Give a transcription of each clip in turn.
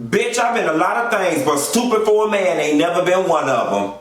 Bitch, I've been a lot of things, but stupid for a man ain't never been one of them.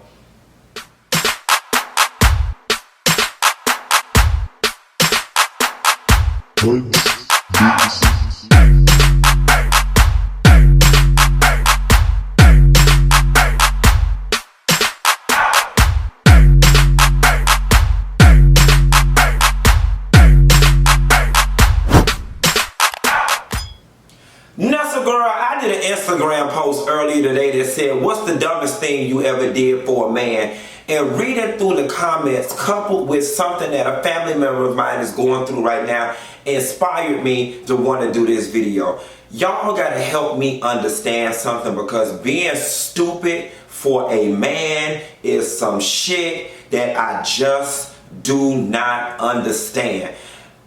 Nessa girl, I did an Instagram post earlier today that said, what's the dumbest thing you ever did for a man? And reading through the comments, coupled with something that a family member of mine is going through right now, inspired me to want to do this video. Y'all gotta help me understand something, because being stupid for a man is some shit that I just do not understand.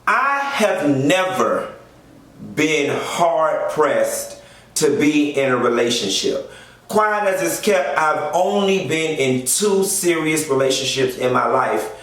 I have never been hard pressed to be in a relationship. Quiet as it's kept, I've only been in 2 serious relationships in my life,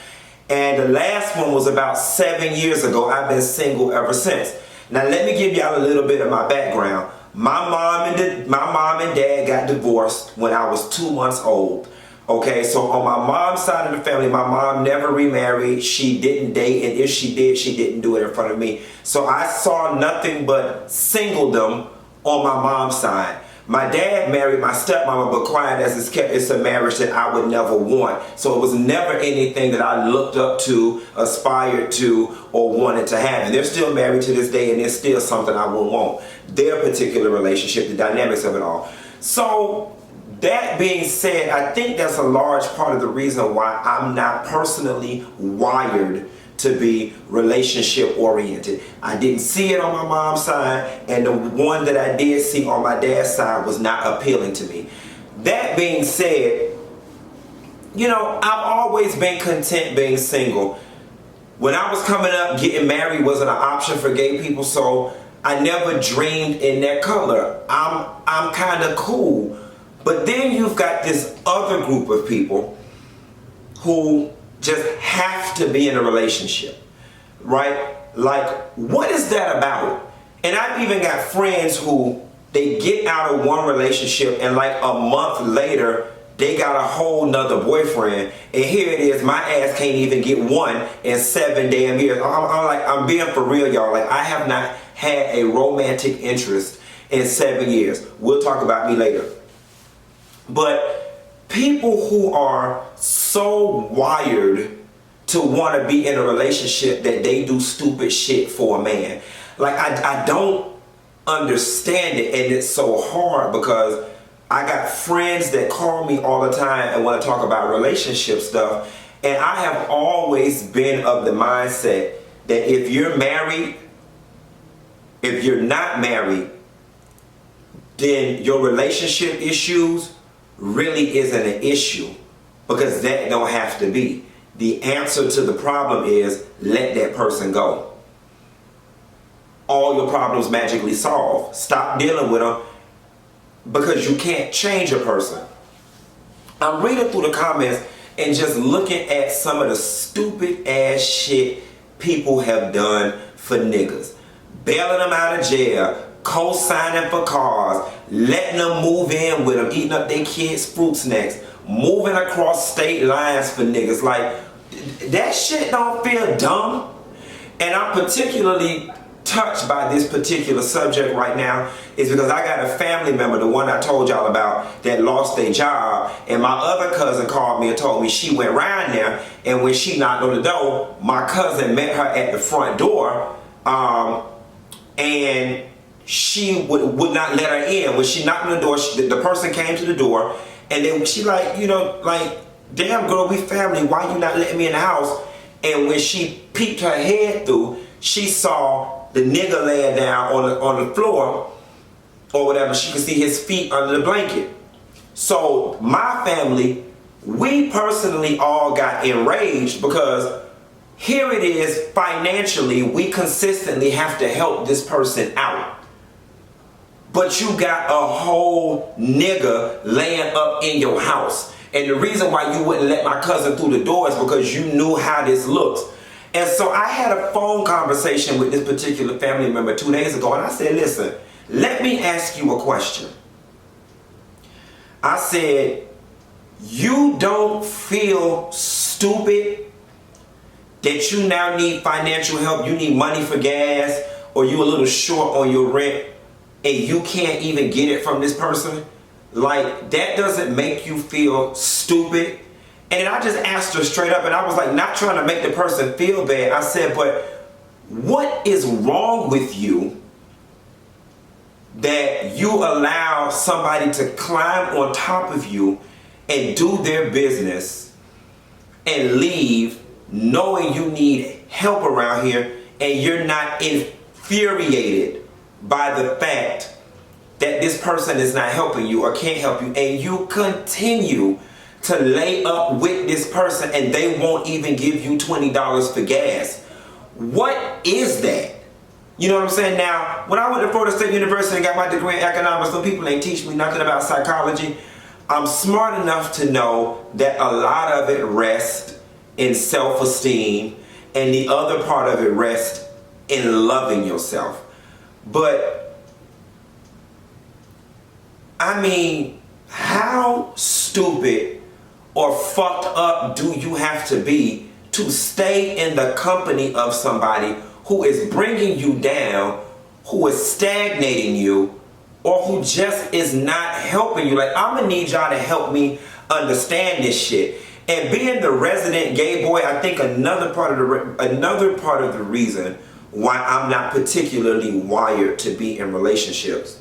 and the last one was about 7 years ago. I've been single ever since. Now let me give y'all a little bit of my background. My mom and dad got divorced when I was 2 months old. Okay, so on my mom's side of the family, my mom never remarried. She didn't date, and if she did, she didn't do it in front of me. So I saw nothing but singledom on my mom's side. My dad married my stepmama, but quiet as it's kept, it's a marriage that I would never want. So it was never anything that I looked up to, aspired to, or wanted to have. And they're still married to this day, and it's still something I would want. Their particular relationship, the dynamics of it all. So that being said, I think that's a large part of the reason why I'm not personally wired to be relationship oriented. I didn't see it on my mom's side, and the one that I did see on my dad's side was not appealing to me. That being said, you know, I've always been content being single. When I was coming up, getting married wasn't an option for gay people, so I never dreamed in that color. I'm kind of cool. But then you've got this other group of people who just have to be in a relationship, right? Like, what is that about? And I've even got friends who, they get out of one relationship and like a month later, they got a whole nother boyfriend. And here it is, my ass can't even get one in 7 damn years. I'm being for real, y'all. Like, I have not had a romantic interest in 7 years. We'll talk about me later. But people who are so wired to want to be in a relationship that they do stupid shit for a man. Like, I don't understand it, and it's so hard because I got friends that call me all the time and want to talk about relationship stuff, and I have always been of the mindset that if you're married, if you're not married, then your relationship issues really isn't an issue, because that don't have to be. The answer to the problem is let that person go. All your problems magically solved. Stop dealing with them, because you can't change a person. I'm reading through the comments and just looking at some of the stupid ass shit people have done for niggas. Bailing them out of jail, co-signing for cars, letting them move in with them, eating up their kids' fruit snacks, moving across state lines for niggas. Like, that shit don't feel dumb. And I'm particularly touched by this particular subject right now is because I got a family member, the one I told y'all about, that lost their job, and my other cousin called me and told me she went round there, and when she knocked on the door, my cousin met her at the front door, and she would not let her in. When she knocked on the door, the person came to the door, and then she like, you know, like, damn girl, we family, why you not letting me in the house? And when she peeked her head through, she saw the nigga laying down on the floor or whatever. She could see his feet under the blanket. So my family, we personally all got enraged, because here it is, financially, we consistently have to help this person out. But you got a whole nigga laying up in your house. And the reason why you wouldn't let my cousin through the door is because you knew how this looks. And so I had a phone conversation with this particular family member 2 days ago, and I said, listen, Let me ask you a question. I said, you don't feel stupid that you now need financial help, you need money for gas, or you a little short on your rent, and you can't even get it from this person? Like, that doesn't make you feel stupid? And then I just asked her straight up, and I was like, not trying to make the person feel bad. I said, but what is wrong with you that you allow somebody to climb on top of you and do their business and leave knowing you need help around here, and you're not infuriated by the fact that this person is not helping you or can't help you, and you continue to lay up with this person and they won't even give you $20 for gas? What is that? You know what I'm saying? Now, when I went to Florida State University and got my degree in economics, some people ain't teach me nothing about psychology. I'm smart enough to know that a lot of it rests in self-esteem, and the other part of it rests in loving yourself. But, I mean, how stupid or fucked up do you have to be to stay in the company of somebody who is bringing you down, who is stagnating you, or who just is not helping you? Like, I'm gonna need y'all to help me understand this shit. And being the resident gay boy, I think another part of the reason why I'm not particularly wired to be in relationships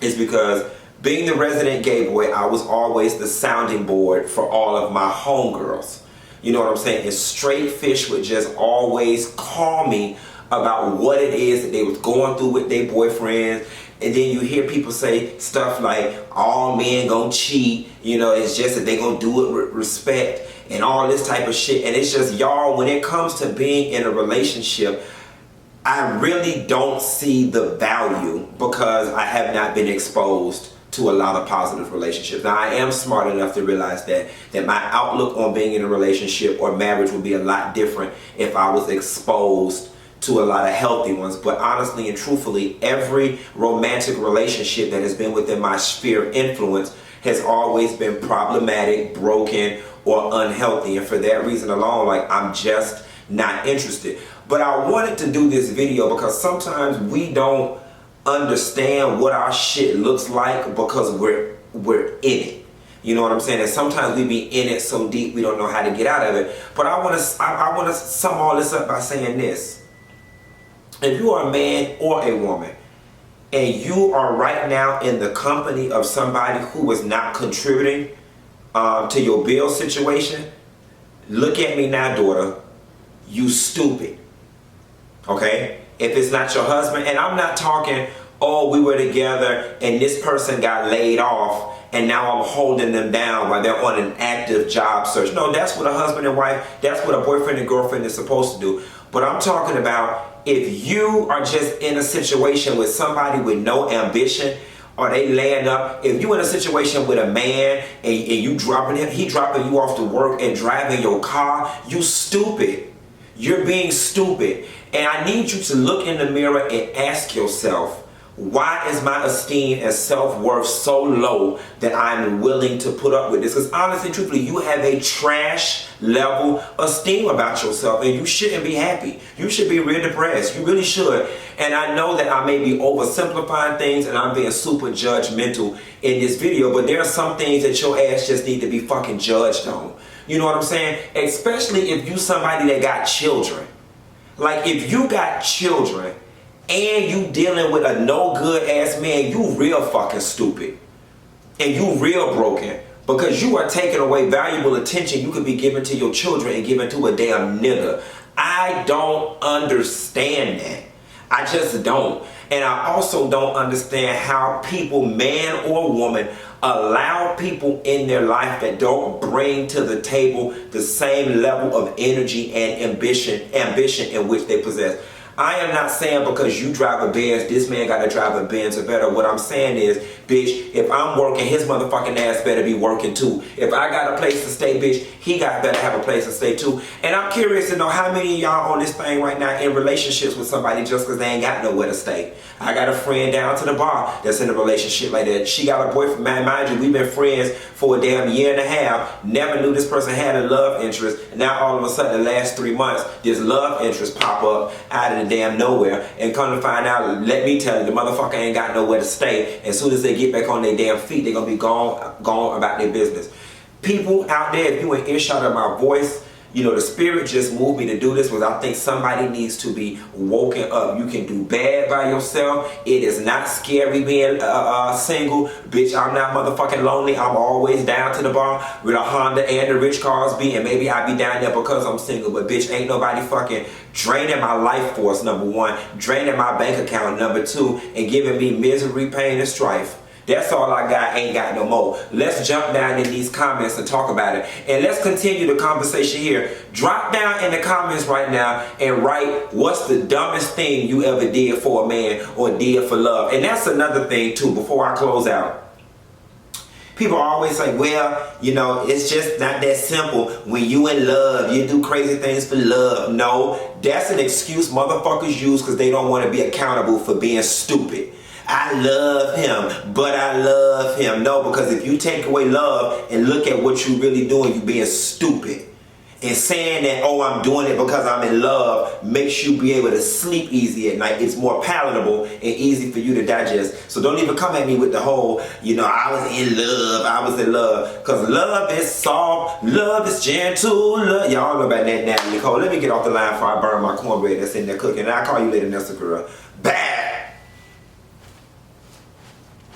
is because being the resident gay boy, I was always the sounding board for all of my homegirls. You know what I'm saying? And straight fish would just always call me about what it is that they was going through with their boyfriends. And then you hear people say stuff like, all men gonna cheat, you know, it's just that they gonna do it with respect and all this type of shit. And it's just, y'all, when it comes to being in a relationship, I really don't see the value because I have not been exposed to a lot of positive relationships. Now, I am smart enough to realize that my outlook on being in a relationship or marriage would be a lot different if I was exposed to a lot of healthy ones. But honestly and truthfully, every romantic relationship that has been within my sphere of influence has always been problematic, broken, or unhealthy. And for that reason alone, like, I'm just not interested. But I wanted to do this video because sometimes we don't understand what our shit looks like because we're in it. You know what I'm saying? And sometimes we be in it so deep we don't know how to get out of it. But I want to sum all this up by saying this. If you are a man or a woman and you are right now in the company of somebody who is not contributing to your bill situation, look at me now, daughter. You stupid. Okay? If it's not your husband, and I'm not talking, oh, we were together and this person got laid off and now I'm holding them down while they're on an active job search. No, that's what a husband and wife, that's what a boyfriend and girlfriend is supposed to do. But I'm talking about if you are just in a situation with somebody with no ambition, or they laying up, if you in a situation with a man and you dropping him, he dropping you off to work and driving your car, you stupid. You're being stupid. And I need you to look in the mirror and ask yourself, why is my esteem and self-worth so low that I'm willing to put up with this? Because honestly, truthfully, you have a trash level esteem about yourself and you shouldn't be happy. You should be real depressed. You really should. And I know that I may be oversimplifying things and I'm being super judgmental in this video, but there are some things that your ass just need to be fucking judged on. You know what I'm saying? Especially if you somebody that got children. Like, if you got children and you dealing with a no good ass man, you real fucking stupid. And you real broken. Because you are taking away valuable attention you could be giving to your children and giving to a damn nigga. I don't understand that. I just don't. And I also don't understand how people, man or woman, allow people in their life that don't bring to the table the same level of energy and ambition in which they possess. I am not saying because you drive a Benz, this man got to drive a Benz or better. What I'm saying is, bitch, if I'm working, his motherfucking ass better be working too. If I got a place to stay, bitch, he better have a place to stay too. And I'm curious to know how many of y'all on this thing right now in relationships with somebody just because they ain't got nowhere to stay. I got a friend down to the bar that's in a relationship like that. She got a boyfriend. Man, mind you, we've been friends for a damn year and a half. Never knew this person had a love interest. And now all of a sudden, the last 3 months, this love interest pop up out of the damn nowhere. And come to find out, let me tell you, the motherfucker ain't got nowhere to stay. As soon as they get back on their damn feet, they're gonna be gone about their business. People out there, if you in earshot of my voice, you know, the spirit just moved me to do this because I think somebody needs to be woken up. You can do bad by yourself. It is not scary being single. Bitch, I'm not motherfucking lonely. I'm always down to the bar with a Honda and the Rich Cosby, and maybe I be down there because I'm single. But bitch, ain't nobody fucking draining my life force, number one, draining my bank account, number two, and giving me misery, pain, and strife. That's all I got, ain't got no more. Let's jump down in these comments and talk about it. And let's continue the conversation here. Drop down in the comments right now and write what's the dumbest thing you ever did for a man or did for love. And that's another thing too, before I close out. People always say, well, you know, it's just not that simple. When you in love, you do crazy things for love. No, that's an excuse motherfuckers use because they don't want to be accountable for being stupid. I love him, but I love him. No, because if you take away love and look at what you really doing, you being stupid. And saying that, oh, I'm doing it because I'm in love makes you be able to sleep easy at night. It's more palatable and easy for you to digest. So don't even come at me with the whole, you know, I was in love. Because love is soft, love is gentle. Y'all know about that, Natalie Nicole. Let me get off the line before I burn my cornbread that's in there cooking. And I'll call you later, Nessa girl. Bad.